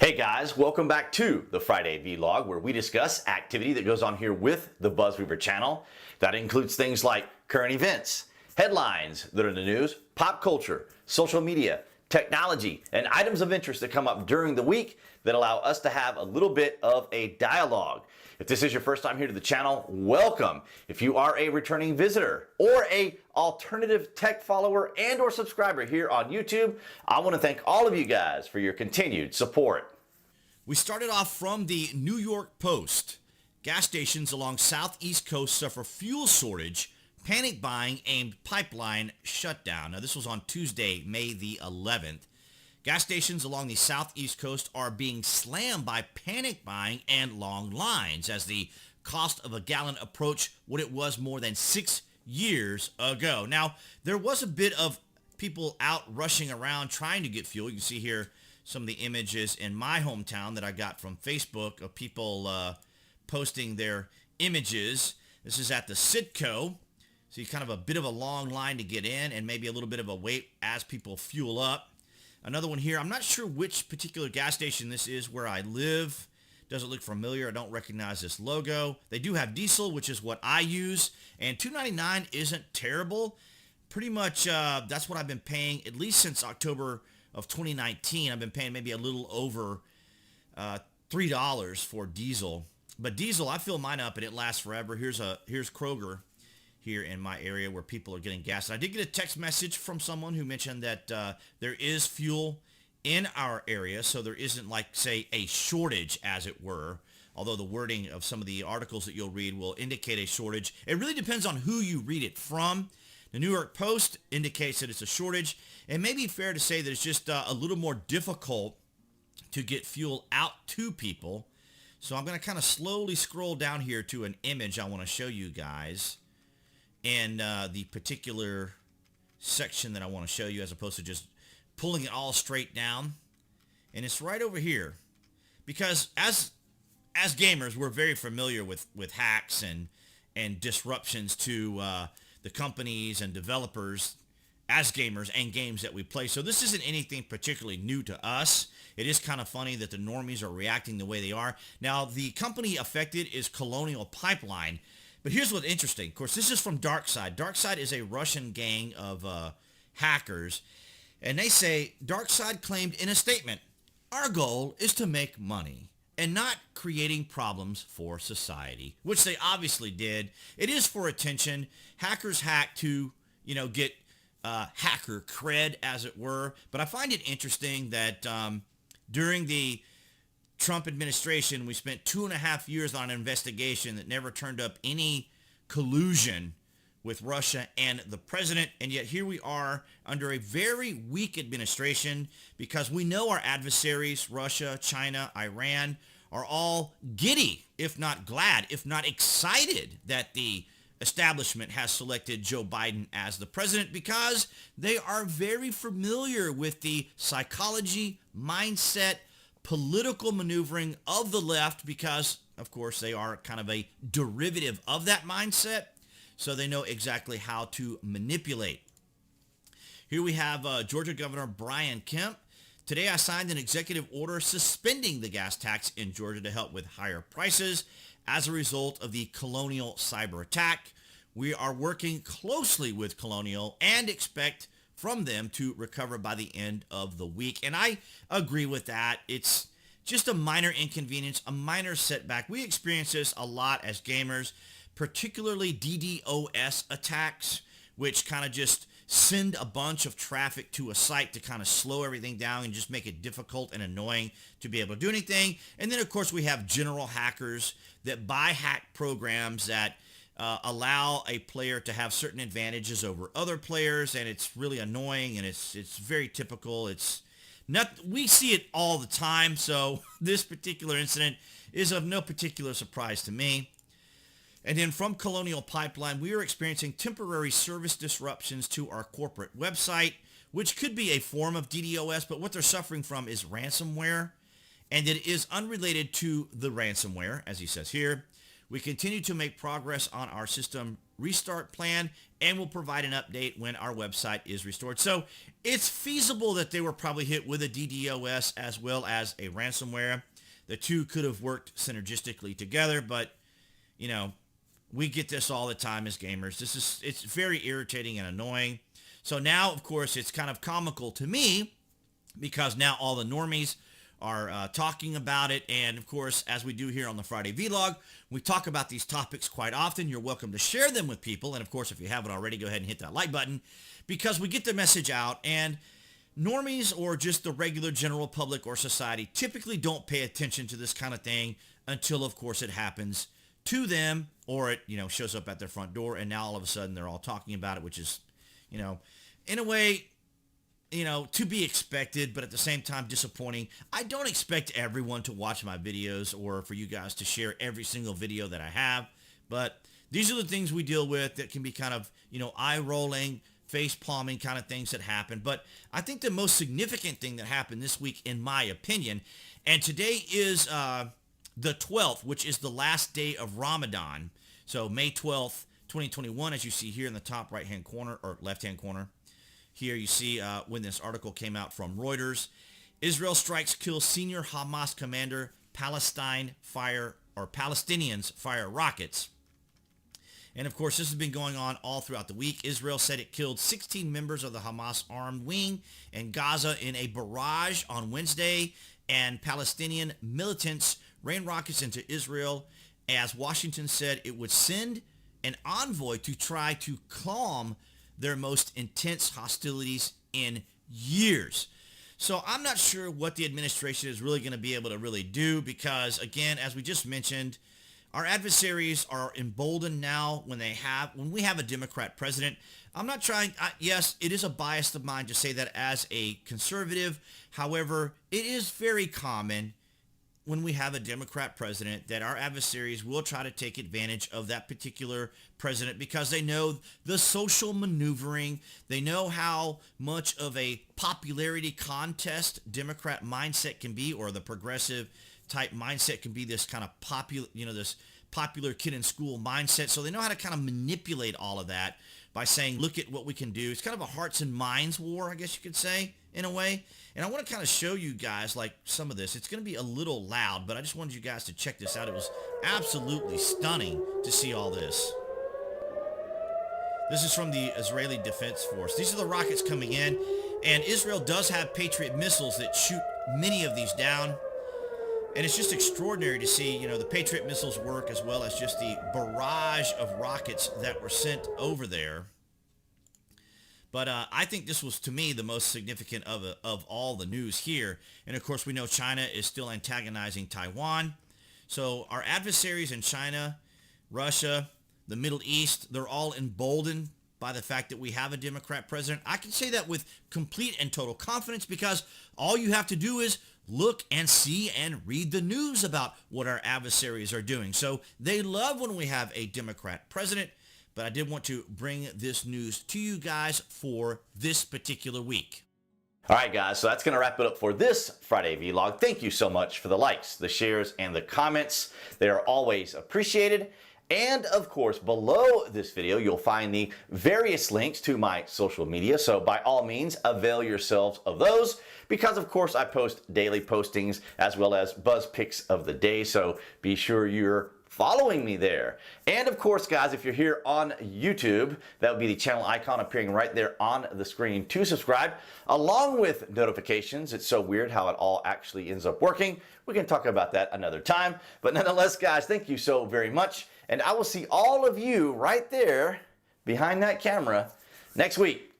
Hey guys, welcome back to the Friday Vlog, where we discuss activity that goes on here with the BuzWeaver channel. That includes things like current events, headlines that are in the news, pop culture, social media, technology, and items of interest that come up during the week that allow us to have a little bit of a dialogue. If this is your first time here to the channel, welcome. If you are a returning visitor or a alternative tech follower and or subscriber here on YouTube, I want to thank all of you guys for your continued support. We started off from the New York Post. Gas stations along southeast coast suffer fuel shortage, panic buying aimed pipeline shutdown. Now this was on Tuesday, May the 11th. Gas stations along the southeast coast are being slammed by panic buying and long lines as the cost of a gallon approach what it was more than 6 years ago. Now, there was a bit of people out rushing around trying to get fuel. You can see here some of the images in my hometown that I got from Facebook of people posting their images. This is at the Citco. So you kind of a bit of a long line to get in and maybe a little bit of a wait as people fuel up. Another one here. I'm not sure which particular gas station this is where I live. Doesn't look familiar. I don't recognize this logo. They do have diesel, which is what I use. And $2.99 isn't terrible. Pretty much that's what I've been paying at least since October of 2019. I've been paying maybe a little over $3 for diesel. But diesel, I fill mine up and it lasts forever. Here's Kroger here in my area where people are getting gas. And I did get a text message from someone who mentioned that there is fuel in our area, so there isn't, like, say, a shortage, as it were, although the wording of some of the articles that you'll read will indicate a shortage. It really depends on who you read it from. The New York Post indicates that it's a shortage. It may be fair to say that it's just a little more difficult to get fuel out to people. So I'm going to kind of slowly scroll down here to an image I want to show you guys in the particular section that I want to show you, as opposed to just pulling it all straight down. And it's right over here, because as gamers, we're very familiar with hacks and disruptions to the companies and developers as gamers and games that we play. So this isn't anything particularly new to us. It is kind of funny that the normies are reacting the way they are. Now, the company affected is Colonial Pipeline. But here's what's interesting. Of course, this is from DarkSide. DarkSide is a Russian gang of hackers. And they say, DarkSide claimed in a statement, "Our goal is to make money and not creating problems for society," which they obviously did. It is for attention. Hackers hack to, get hacker cred, as it were. But I find it interesting that during the Trump administration, we spent 2.5 years on an investigation that never turned up any collusion with Russia and the president. And yet here we are under a very weak administration, because we know our adversaries, Russia, China, Iran, are all giddy, if not glad, if not excited that the establishment has selected Joe Biden as the president, because they are very familiar with the psychology, mindset, political maneuvering of the left, because, of course, they are kind of a derivative of that mindset. So they know exactly how to manipulate. Here we have Georgia Governor Brian Kemp. Today I signed an executive order suspending the gas tax in Georgia to help with higher prices as a result of the Colonial cyber attack. We are working closely with Colonial and expect from them to recover by the end of the week. And I agree with that. It's just a minor inconvenience, a minor setback. We experience this a lot as gamers, particularly DDoS attacks, which kind of just send a bunch of traffic to a site to kind of slow everything down and just make it difficult and annoying to be able to do anything. And then, of course, we have general hackers that buy hack programs that allow a player to have certain advantages over other players, and it's really annoying, and it's very typical. We see it all the time, so this particular incident is of no particular surprise to me. And then from Colonial Pipeline, we are experiencing temporary service disruptions to our corporate website, which could be a form of DDoS, but what they're suffering from is ransomware, and it is unrelated to the ransomware, as he says here. We continue to make progress on our system restart plan, and we'll provide an update when our website is restored. So it's feasible that they were probably hit with a DDoS as well as a ransomware. The two could have worked synergistically together, but, you know, we get this all the time as gamers. It's very irritating and annoying. So now, of course, it's kind of comical to me because now all the normies are talking about it. And of course, as we do here on the Friday Vlog, we talk about these topics quite often. You're welcome to share them with people. And of course, if you haven't already, go ahead and hit that like button because we get the message out. And normies or just the regular general public or society typically don't pay attention to this kind of thing until, of course, it happens to them or it, you know, shows up at their front door. And now all of a sudden they're all talking about it, which is, you know, in a way, you know, to be expected, but at the same time disappointing. I don't expect everyone to watch my videos or for you guys to share every single video that I have, but these are the things we deal with that can be kind of, you know, eye-rolling, face-palming kind of things that happen. But I think the most significant thing that happened this week, in my opinion, and today is the 12th, which is the last day of Ramadan. So May 12th, 2021, as you see here in the top right-hand corner or left-hand corner. Here you see when this article came out from Reuters. Israel strikes kills senior Hamas commander. Palestinians fire rockets. And of course, this has been going on all throughout the week. Israel said it killed 16 members of the Hamas armed wing in Gaza in a barrage on Wednesday. And Palestinian militants rained rockets into Israel as Washington said it would send an envoy to try to calm their most intense hostilities in years. So I'm not sure what the administration is really going to be able to really do because, again, as we just mentioned, our adversaries are emboldened now when we have a Democrat president. I'm not trying, yes, it is a bias of mine to say that as a conservative. However, it is very common when we have a Democrat president that our adversaries will try to take advantage of that particular president because they know the social maneuvering. They know how much of a popularity contest Democrat mindset can be, or the progressive type mindset can be, this kind of popular, you know, this popular kid in school mindset. So they know how to kind of manipulate all of that by saying, look at what we can do. It's kind of a hearts and minds war, I guess you could say, in a way. And I want to kind of show you guys like some of this. It's going to be a little loud, but I just wanted you guys to check this out. It was absolutely stunning to see all this. This is from the Israeli Defense Force. These are the rockets coming in, and Israel does have Patriot missiles that shoot many of these down. And it's just extraordinary to see, you know, the Patriot missiles work as well as just the barrage of rockets that were sent over there. But I think this was, to me, the most significant of all the news here. And, of course, we know China is still antagonizing Taiwan. So our adversaries in China, Russia, the Middle East, they're all emboldened by the fact that we have a Democrat president. I can say that with complete and total confidence because all you have to do is look and see and read the news about what our adversaries are doing. So they love when we have a Democrat president. But I did want to bring this news to you guys for this particular week. All right, guys, so that's going to wrap it up for this Friday vlog. Thank you so much for the likes, the shares, and the comments. They are always appreciated. And of course, below this video, you'll find the various links to my social media. So by all means, avail yourselves of those because, of course, I post daily postings as well as buzz picks of the day. So be sure you're following me there. And of course, guys, if you're here on YouTube, that would be the channel icon appearing right there on the screen to subscribe, along with notifications. It's so weird how it all actually ends up working. We can talk about that another time. But nonetheless, guys, thank you so very much. And I will see all of you right there behind that camera next week.